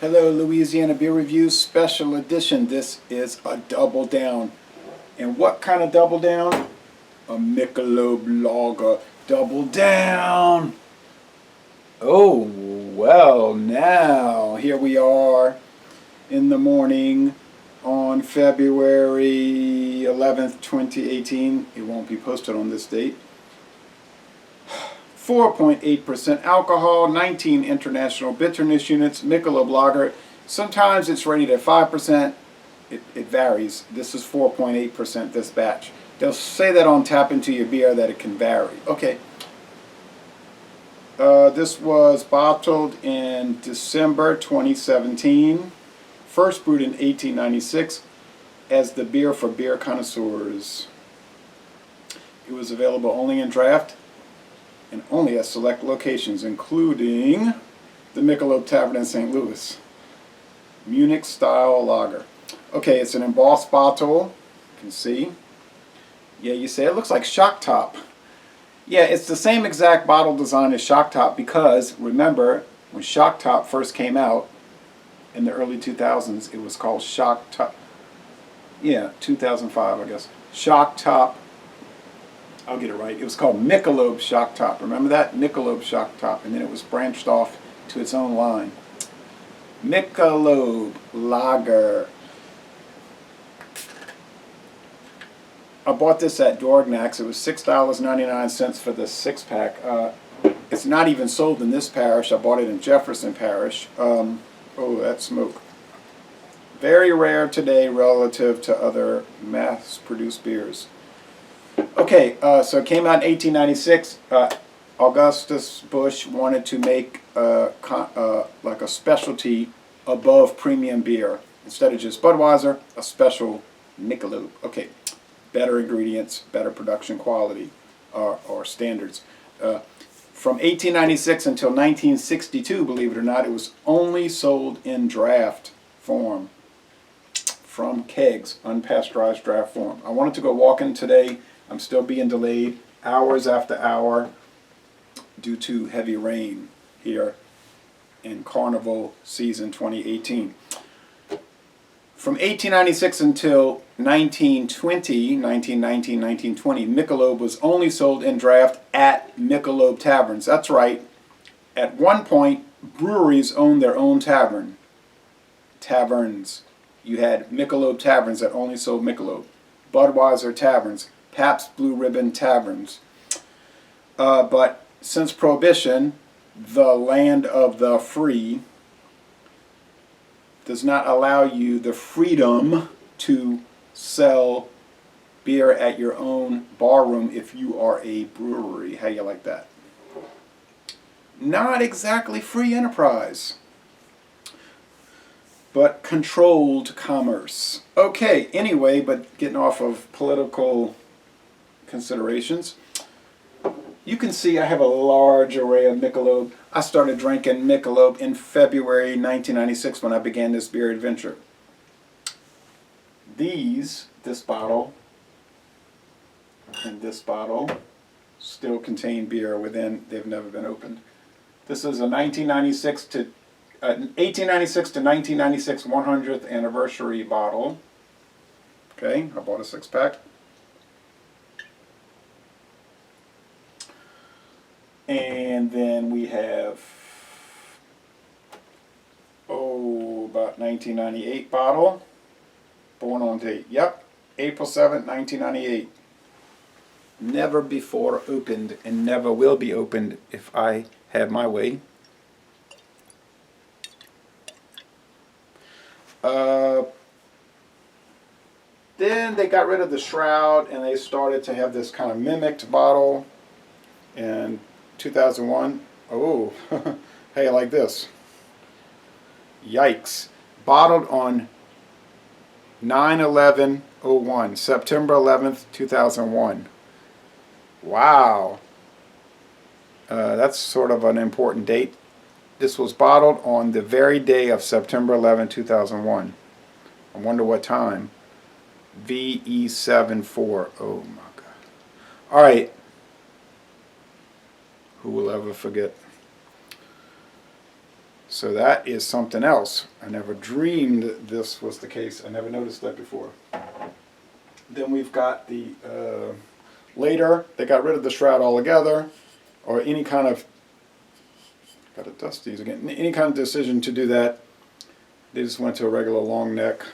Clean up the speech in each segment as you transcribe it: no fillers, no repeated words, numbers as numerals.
Hello, Louisiana Beer Review Special Edition. This is a double down. And what kind of double down? A Michelob Lager double down. Oh, well, now here we are in the morning on February 11th, 2018. It won't be posted on this date. 4.8% alcohol, 19 international bitterness units, Michelob Lager. Sometimes it's rated at 5%. It varies. This is 4.8% this batch. They'll say that on Tap Into Your Beer that it can vary. Okay. This was bottled in December 2017. First brewed in 1896 as the beer for beer connoisseurs. It was available only in draft and only at select locations, including the Michelob Tavern in St. Louis. Munich style lager. Okay, it's an embossed bottle. You can see. Yeah, you say it looks like Shock Top. Yeah, it's the same exact bottle design as Shock Top because, remember, when Shock Top first came out in the early 2000s, it was called Shock Top. Yeah, 2005, I guess. Shock Top. I'll get it right. It was called Michelob Shock Top. Remember that? Michelob Shock Top. And then it was branched off to its own line. Michelob Lager. I bought this at Dorgnac's. It was $6.99 for the 6-pack. It's not even sold in this parish. I bought it in Jefferson Parish. Oh, that smoke. Very rare today relative to other mass-produced beers. Okay, so it came out in 1896. Anheuser-Busch wanted to make like a specialty above premium beer. Instead of just Budweiser, a special Michelob. Okay, better ingredients, better production quality or standards. From 1896 until 1962, believe it or not, it was only sold in draft form. From kegs, unpasteurized draft form. I wanted to go walking today. I'm still being delayed hours after hour due to heavy rain here in Carnival season 2018. From 1896 until 1919, 1920, Michelob was only sold in draft at Michelob taverns. That's right. At one point, breweries owned their own taverns. You had Michelob taverns that only sold Michelob. Budweiser taverns. Pabst Blue Ribbon taverns. But since Prohibition, the land of the free, does not allow you the freedom to sell beer at your own barroom if you are a brewery. How you like that? Not exactly free enterprise, but controlled commerce. Okay, anyway, but getting off of political considerations, you can see I have a large array of Michelob. I started drinking Michelob in February 1996 when I began this beer adventure. This bottle and this bottle still contain beer within. They've never been opened. This is a 1896 to 1996 100th anniversary bottle. Okay, I bought a 6-pack. And then we have, about 1998 bottle. Born on date. Yep, April 7th, 1998. Never before opened and never will be opened if I have my way. Then they got rid of the shroud and they started to have this kind of mimicked bottle. And 2001. Oh, hey, I like this. Yikes. Bottled on 9/11/01, September 11th, 2001. Wow. That's sort of an important date. This was bottled on the very day of September 11, 2001. I wonder what time. VE74. Oh my God. All right. Who will ever forget? So that is something else. I never dreamed this was the case. I never noticed that before. Then we've got the, later, they got rid of the shroud altogether, or any kind of, got to dust these again, any kind of decision to do that. They just went to a regular long neck,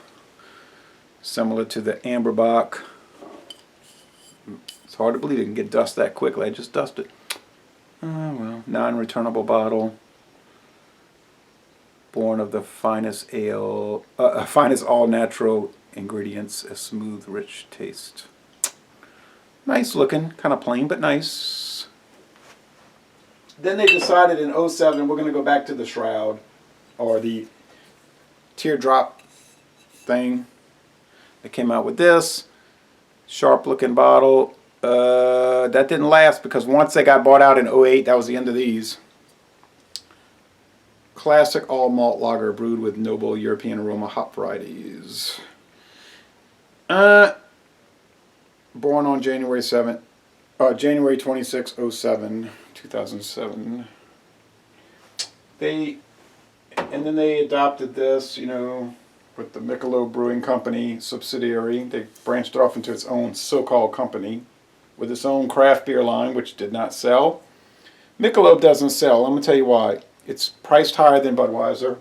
similar to the Amberbach. It's hard to believe it can get dust that quickly. I just dusted. Well, non-returnable bottle. Born of the finest ale, finest all-natural ingredients, a smooth, rich taste. Nice looking, kind of plain, but nice. Then they decided in '07 we're going to go back to the shroud, or the teardrop thing. They came out with this sharp-looking bottle. That didn't last because once they got bought out in '08, that was the end of these. Classic all-malt lager brewed with noble European aroma hop varieties. Born on January 26, 07, 2007. And then they adopted this, you know, with the Michelob Brewing Company subsidiary. They branched it off into its own so-called company with its own craft beer line, which did not sell. Michelob doesn't sell. I'm going to tell you why. It's priced higher than Budweiser.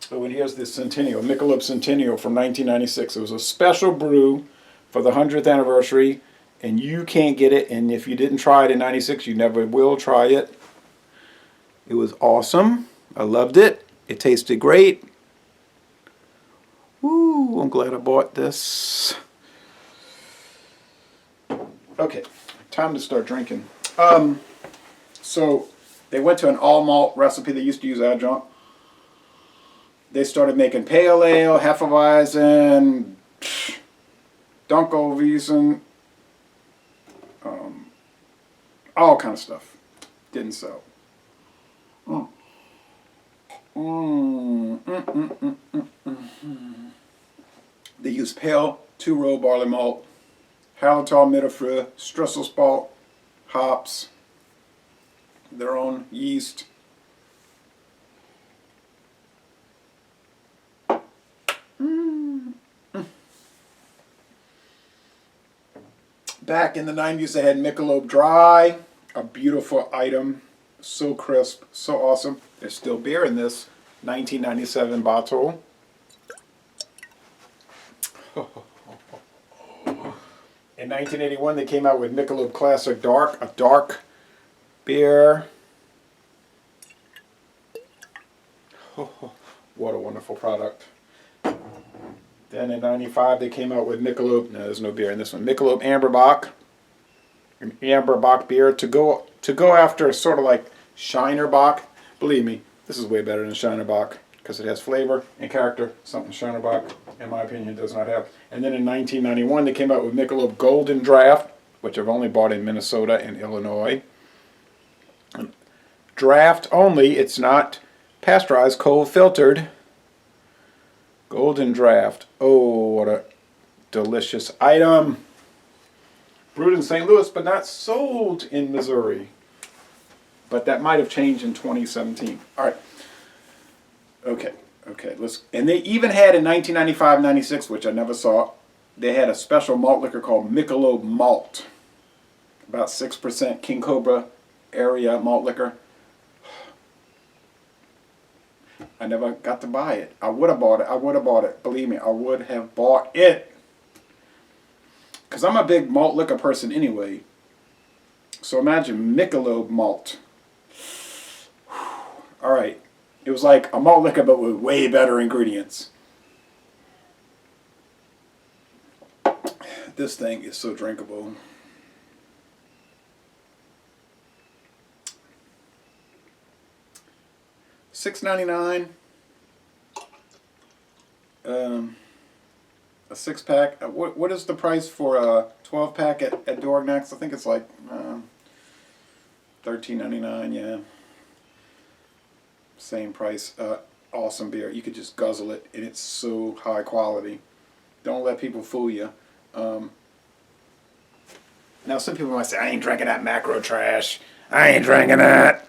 Oh, and here's the Centennial, Michelob Centennial from 1996. It was a special brew for the 100th anniversary, and you can't get it, and if you didn't try it in '96, you never will try it. It was awesome. I loved it. It tasted great. Woo, I'm glad I bought this. Okay, time to start drinking. So they went to an all-malt recipe. They used to use adjunct. They started making pale ale, Hefeweizen, Dunkelweizen, all kind of stuff. Didn't sell. They used pale 2-row barley malt, Hallertau Mittelfrüh, Streuselspalt, hops, their own yeast. Back in the 90s, they had Michelob Dry, a beautiful item, so crisp, so awesome. There's still beer in this 1997 bottle. In 1981, they came out with Michelob Classic Dark, a dark beer. What a wonderful product. Then in '95 they came out with Michelob, no there's no beer in this one, Michelob Amberbach. An Amberbach beer to go after sort of like Shinerbach. Believe me, this is way better than Shinerbach because it has flavor and character, something Shinerbach, in my opinion, does not have. And then in 1991 they came out with Michelob Golden Draft, which I've only bought in Minnesota and Illinois. Draft only, it's not pasteurized, cold filtered. Golden Draft. Oh, what a delicious item. Brewed in St. Louis, but not sold in Missouri. But that might have changed in 2017. All right. Okay. And they even had in 1995-96, which I never saw, they had a special malt liquor called Michelob Malt. About 6% King Cobra area malt liquor. I never got to buy it. I would have bought it. Believe me, I would have bought it. Because I'm a big malt liquor person anyway. So imagine Michelob Malt. Alright. It was like a malt liquor but with way better ingredients. This thing is so drinkable. $6.99. A 6-pack. What is the price for a 12-pack at Dorgnac's? I think it's like $13.99. Yeah, same price. Awesome beer. You could just guzzle it, and it's so high quality. Don't let people fool you. Now some people might say, "I ain't drinking that macro trash. I ain't drinking that."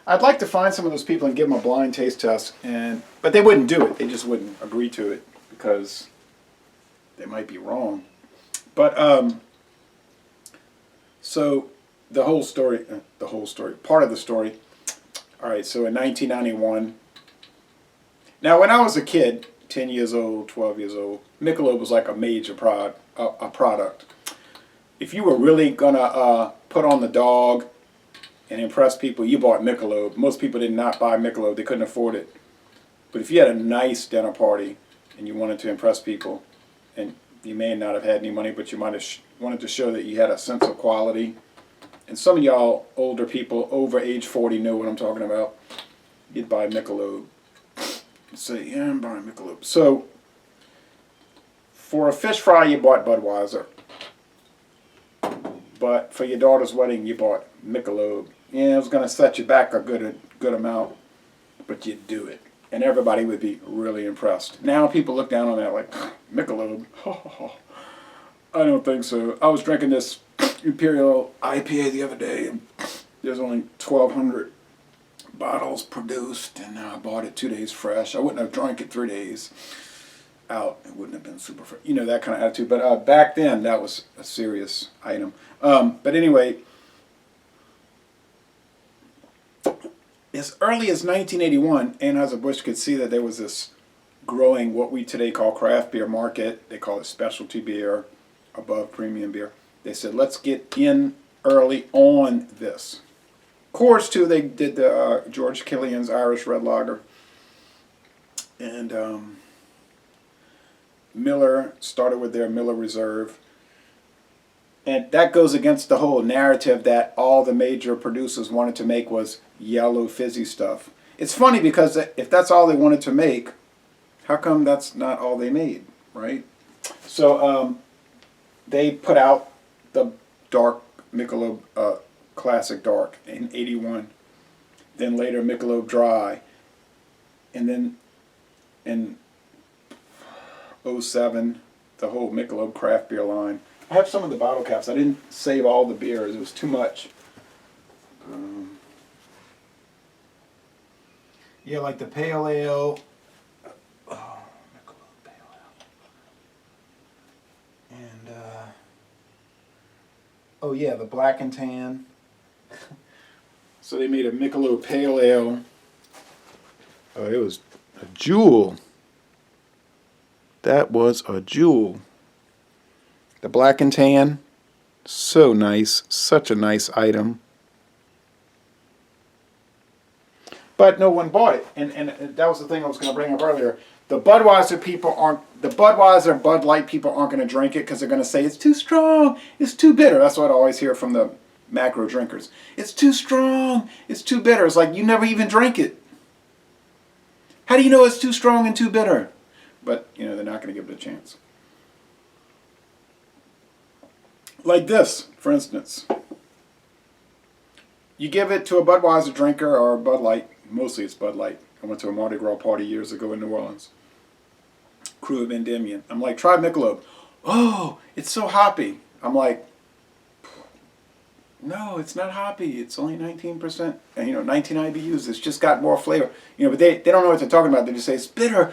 I'd like to find some of those people and give them a blind taste test, but they wouldn't do it. They just wouldn't agree to it because they might be wrong. But so the whole story, part of the story. All right, so in 1991, now when I was a kid, 10 years old, 12 years old, Michelob was like a major product. If you were really gonna put on the dog and impress people, you bought Michelob. Most people did not buy Michelob; they couldn't afford it. But if you had a nice dinner party and you wanted to impress people, and you may not have had any money, but you might have wanted to show that you had a sense of quality. And some of y'all older people over age 40 know what I'm talking about. You'd buy Michelob. You'd say, yeah, I'm buying Michelob. So for a fish fry, you bought Budweiser. But for your daughter's wedding, you bought Michelob. Yeah, it was going to set you back a good amount, but you'd do it. And everybody would be really impressed. Now people look down on that like, Michelob? I don't think so. I was drinking this Imperial IPA the other day, and there's only 1,200 bottles produced, and I bought it 2 days fresh. I wouldn't have drank it 3 days out. It wouldn't have been super fresh. You know, that kind of attitude. But back then, that was a serious item. But anyway, as early as 1981, Anheuser-Busch could see that there was this growing, what we today call craft beer market. They call it specialty beer, above premium beer. They said, let's get in early on this. Coors, too, they did the George Killian's Irish Red Lager. And Miller started with their Miller Reserve. And that goes against the whole narrative that all the major producers wanted to make was yellow fizzy stuff. It's funny because if that's all they wanted to make, how come that's not all they made, right? So they put out the dark Michelob Classic Dark in 81. Then later Michelob Dry. And then in 07, the whole Michelob craft beer line. I have some of the bottle caps. I didn't save all the beers. It was too much. Yeah, like the Pale Ale. Oh, Michelob Pale Ale. And, oh yeah, the Black and Tan. So they made a Michelob Pale Ale. Oh, it was a jewel. That was a jewel. The Black and Tan, so nice, such a nice item. But no one bought it, and that was the thing I was going to bring up earlier. The Budweiser Bud Light people aren't going to drink it because they're going to say it's too strong, it's too bitter. That's what I always hear from the macro drinkers. It's too strong, it's too bitter. It's like you never even drank it. How do you know it's too strong and too bitter? But you know they're not going to give it a chance. Like this, for instance. You give it to a Budweiser drinker or a Bud Light. Mostly it's Bud Light. I went to a Mardi Gras party years ago in New Orleans. Crew of Endymion. I'm like, try Michelob. Oh, it's so hoppy. I'm like, no, it's not hoppy. It's only 19%. And 19 IBUs. It's just got more flavor. But they don't know what they're talking about. They just say it's bitter.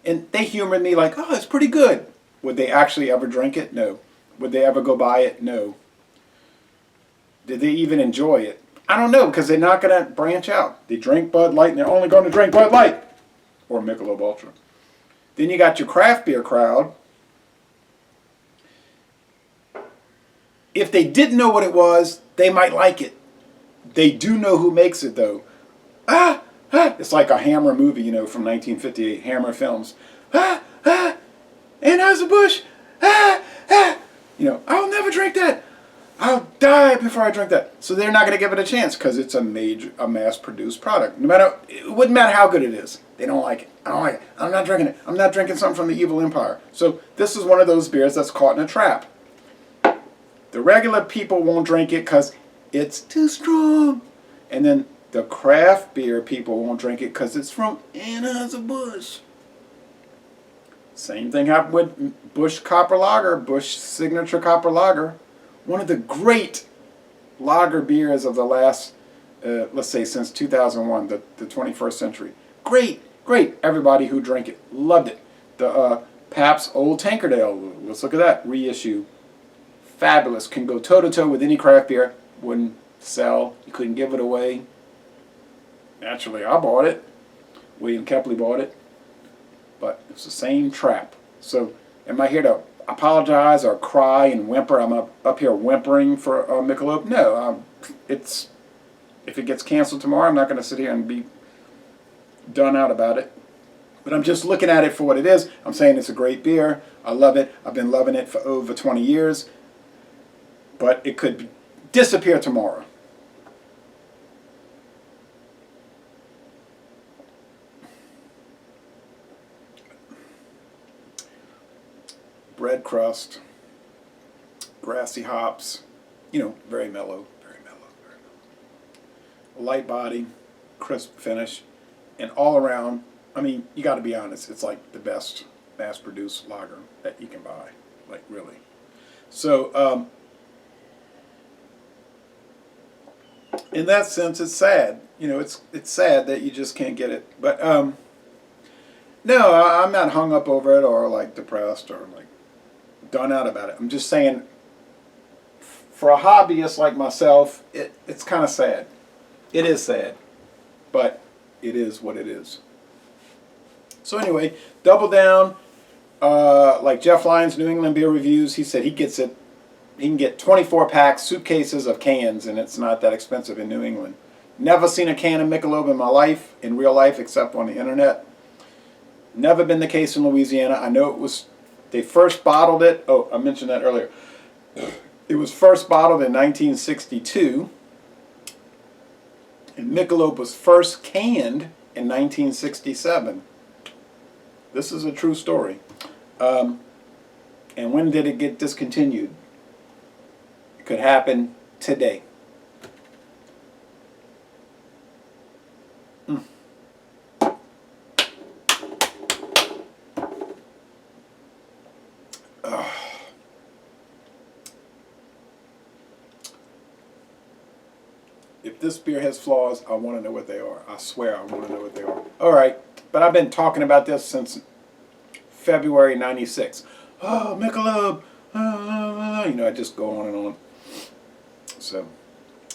And they humor me like, oh, it's pretty good. Would they actually ever drink it? No. Would they ever go buy it? No. Did they even enjoy it? I don't know, because they're not going to branch out. They drink Bud Light, and they're only going to drink Bud Light or Michelob Ultra. Then you got your craft beer crowd. If they didn't know what it was, they might like it. They do know who makes it, though. It's like a Hammer movie, from 1958, Hammer Films. Anheuser-Busch. I'll never drink that. I'll die before I drink that. So they're not going to give it a chance because it's a mass-produced product. It wouldn't matter how good it is. They don't like it. I don't like it. I'm not drinking it. I'm not drinking something from the evil empire. So this is one of those beers that's caught in a trap. The regular people won't drink it because it's too strong. And then the craft beer people won't drink it because it's from Anheuser-Busch. Same thing happened with Busch Copper Lager, Busch Signature Copper Lager. One of the great lager beers of the last let's say since 2001, the 21st century. Great, great. Everybody who drank it loved it. The Pabst Old Tankerdale, let's look at that reissue. Fabulous. Can go toe to toe with any craft beer. Wouldn't sell. You couldn't give it away. Naturally, I bought it. William Kepley bought it. But it's the same trap. So, am I here to apologize or cry and whimper? I'm up here whimpering for Michelob? No. If it gets canceled tomorrow, I'm not going to sit here and be done out about it. But I'm just looking at it for what it is. I'm saying it's a great beer. I love it. I've been loving it for over 20 years. But it could disappear tomorrow. Bread crust, grassy hops, very mellow, very mellow, very mellow. Light body, crisp finish, and all around, I mean, you got to be honest, it's like the best mass-produced lager that you can buy, like really. So, in that sense, it's sad. It's sad that you just can't get it. But no, I'm not hung up over it or like depressed or like done out about it. I'm just saying, for a hobbyist like myself, it's kind of sad. It is sad, but it is what it is. So anyway, Double Down, like Jeff Lyons, New England Beer Reviews, he said he gets it. He can get 24 packs, suitcases of cans, and it's not that expensive in New England. Never seen a can of Michelob in my life, in real life, except on the internet. Never been the case in Louisiana. I know it was. They first bottled it. Oh, I mentioned that earlier. It was first bottled in 1962. And Michelob was first canned in 1967. This is a true story. And when did it get discontinued? It could happen today. If this beer has flaws, I want to know what they are. I swear I want to know what they are. All right, but I've been talking about this since February '96. Oh, Michelob, I just go on and on. So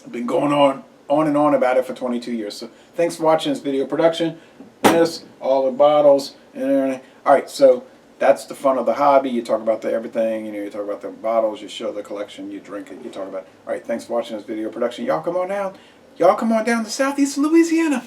I've been going on and on about it for 22 years. So thanks for watching this video production. This, all the bottles, and everything. All right, so that's the fun of the hobby. You talk about everything. You talk about the bottles. You show the collection. You drink it. You talk about it. All right, thanks for watching this video production. Y'all come on down. Y'all come on down to southeast Louisiana.